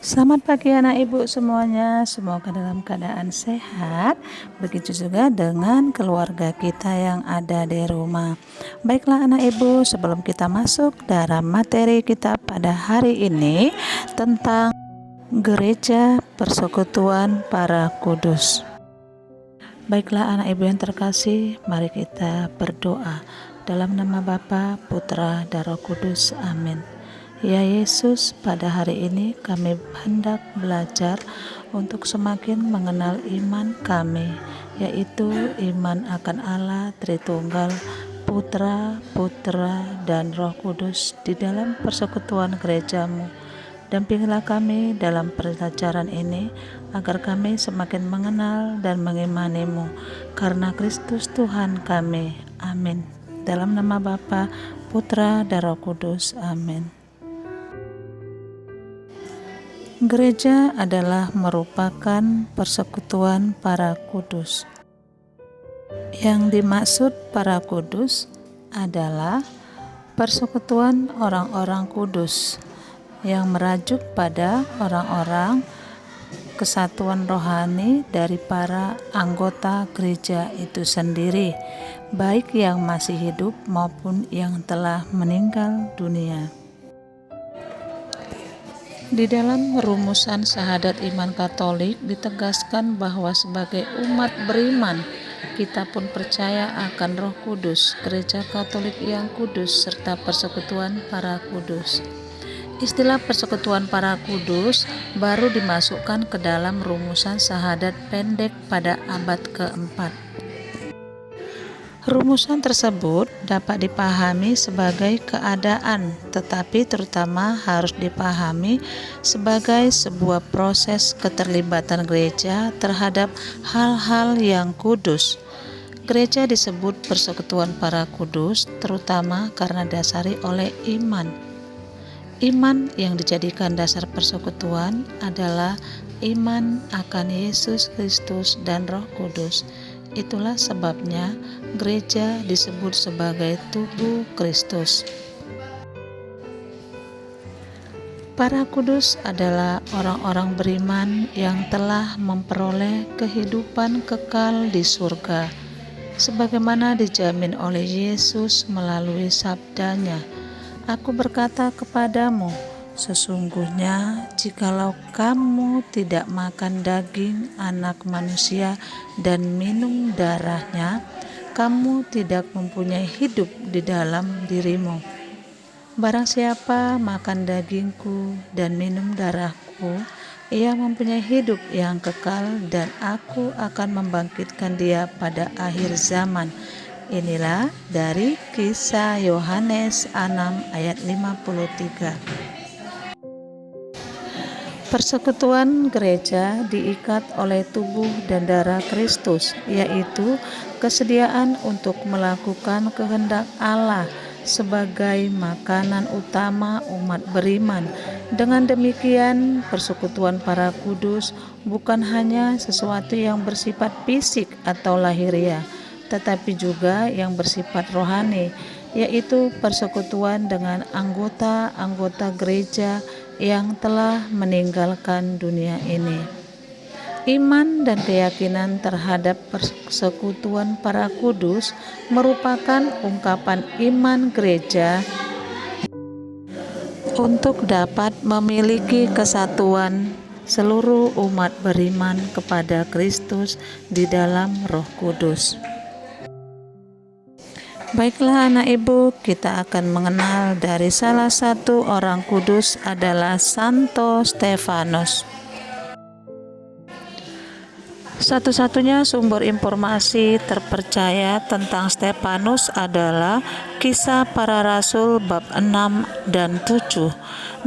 Selamat pagi anak ibu semuanya, semoga dalam keadaan sehat. Begitu juga dengan keluarga kita yang ada di rumah. Baiklah anak ibu, sebelum kita masuk dalam materi kita pada hari ini tentang Gereja Persekutuan Para Kudus. Baiklah anak ibu yang terkasih, mari kita berdoa. Dalam nama Bapa, Putra, dan Roh Kudus. Amin. Ya Yesus, pada hari ini kami hendak belajar untuk semakin mengenal iman kami, yaitu iman akan Allah Tritunggal, Putra, dan Roh Kudus di dalam persekutuan gerejamu. Dampingilah kami dalam pelajaran ini, agar kami semakin mengenal dan mengimanimu, karena Kristus Tuhan kami. Amin. Dalam nama Bapa, Putra, dan Roh Kudus. Amin. Gereja adalah merupakan persekutuan para kudus. Yang dimaksud para kudus adalah persekutuan orang-orang kudus yang merajuk pada orang-orang kesatuan rohani dari para anggota gereja itu sendiri, baik yang masih hidup maupun yang telah meninggal dunia. Di dalam rumusan syahadat iman Katolik ditegaskan bahwa sebagai umat beriman, kita pun percaya akan Roh Kudus, Gereja Katolik yang kudus, serta persekutuan para kudus. Istilah persekutuan para kudus baru dimasukkan ke dalam rumusan syahadat pendek pada abad keempat. Rumusan tersebut dapat dipahami sebagai keadaan, tetapi terutama harus dipahami sebagai sebuah proses keterlibatan gereja terhadap hal-hal yang kudus. Gereja disebut persekutuan para kudus terutama karena dasari oleh iman. Iman yang dijadikan dasar persekutuan adalah iman akan Yesus Kristus dan Roh Kudus. Itulah sebabnya gereja disebut sebagai tubuh Kristus. Para kudus adalah orang-orang beriman yang telah memperoleh kehidupan kekal di surga, sebagaimana dijamin oleh Yesus melalui sabdanya, "Aku berkata kepadamu, sesungguhnya jikalau kamu tidak makan daging anak manusia dan minum darahnya, kamu tidak mempunyai hidup di dalam dirimu. Barang siapa makan dagingku dan minum darahku, ia mempunyai hidup yang kekal, dan aku akan membangkitkan dia pada akhir zaman." Inilah dari Kisah Yohanes 6 ayat 53. Persekutuan gereja diikat oleh tubuh dan darah Kristus, yaitu kesediaan untuk melakukan kehendak Allah sebagai makanan utama umat beriman. Dengan demikian, persekutuan para kudus bukan hanya sesuatu yang bersifat fisik atau lahiriah, tetapi juga yang bersifat rohani, yaitu persekutuan dengan anggota-anggota gereja yang telah meninggalkan dunia ini. Iman dan keyakinan terhadap persekutuan para kudus merupakan ungkapan iman gereja untuk dapat memiliki kesatuan seluruh umat beriman kepada Kristus di dalam Roh Kudus. Baiklah anak ibu, kita akan mengenal dari salah satu orang kudus adalah Santo Stefanus. Satu-satunya sumber informasi terpercaya tentang Stefanus adalah Kisah Para Rasul bab 6 dan 7.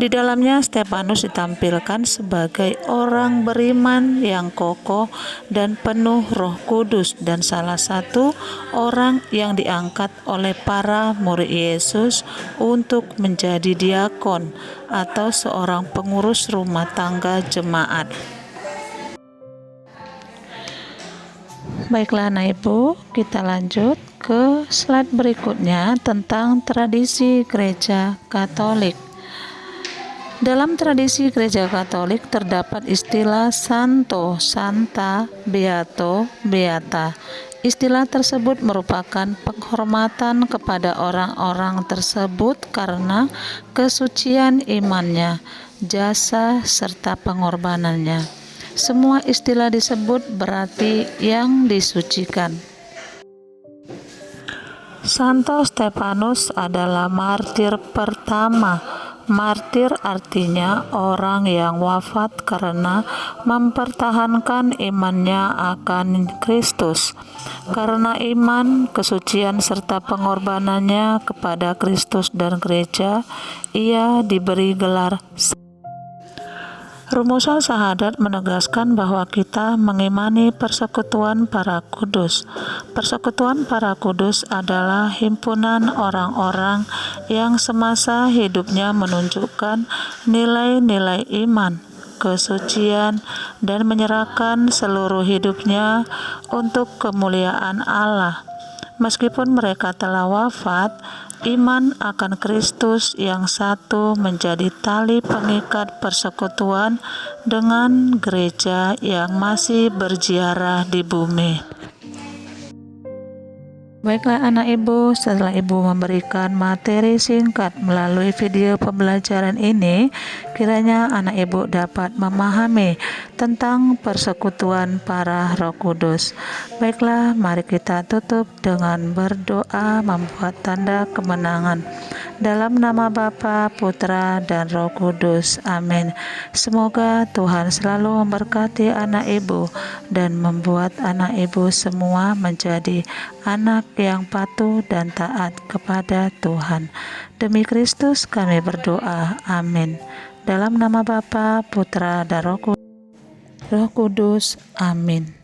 Di dalamnya Stefanus ditampilkan sebagai orang beriman yang kokoh dan penuh Roh Kudus, dan salah satu orang yang diangkat oleh para murid Yesus untuk menjadi diakon atau seorang pengurus rumah tangga jemaat. Baiklah anak ibu, kita lanjut ke slide berikutnya tentang tradisi gereja Katolik. Dalam tradisi Gereja Katolik terdapat istilah Santo, Santa, Beato, Beata. Istilah tersebut merupakan penghormatan kepada orang-orang tersebut karena kesucian imannya, jasa, serta pengorbanannya. Semua istilah disebut berarti yang disucikan. Santo Stefanus adalah martir pertama. Martir artinya orang yang wafat karena mempertahankan imannya akan Kristus. Karena iman, kesucian serta pengorbanannya kepada Kristus dan gereja, ia diberi gelar. Rumusan syahadat menegaskan bahwa kita mengimani persekutuan para kudus. Persekutuan para kudus adalah himpunan orang-orang yang semasa hidupnya menunjukkan nilai-nilai iman, kesucian, dan menyerahkan seluruh hidupnya untuk kemuliaan Allah. Meskipun mereka telah wafat, iman akan Kristus yang satu menjadi tali pengikat persekutuan dengan gereja yang masih berziarah di bumi. Baiklah anak ibu, setelah ibu memberikan materi singkat melalui video pembelajaran ini, kiranya anak ibu dapat memahami tentang persekutuan para Roh Kudus. Baiklah, mari kita tutup dengan berdoa membuat tanda kemenangan. Dalam nama Bapa, Putra, dan Roh Kudus. Amin. Semoga Tuhan selalu memberkati anak ibu dan membuat anak ibu semua menjadi anak yang patuh dan taat kepada Tuhan. Demi Kristus kami berdoa. Amin. Dalam nama Bapa, Putra, dan Roh Kudus. Amin.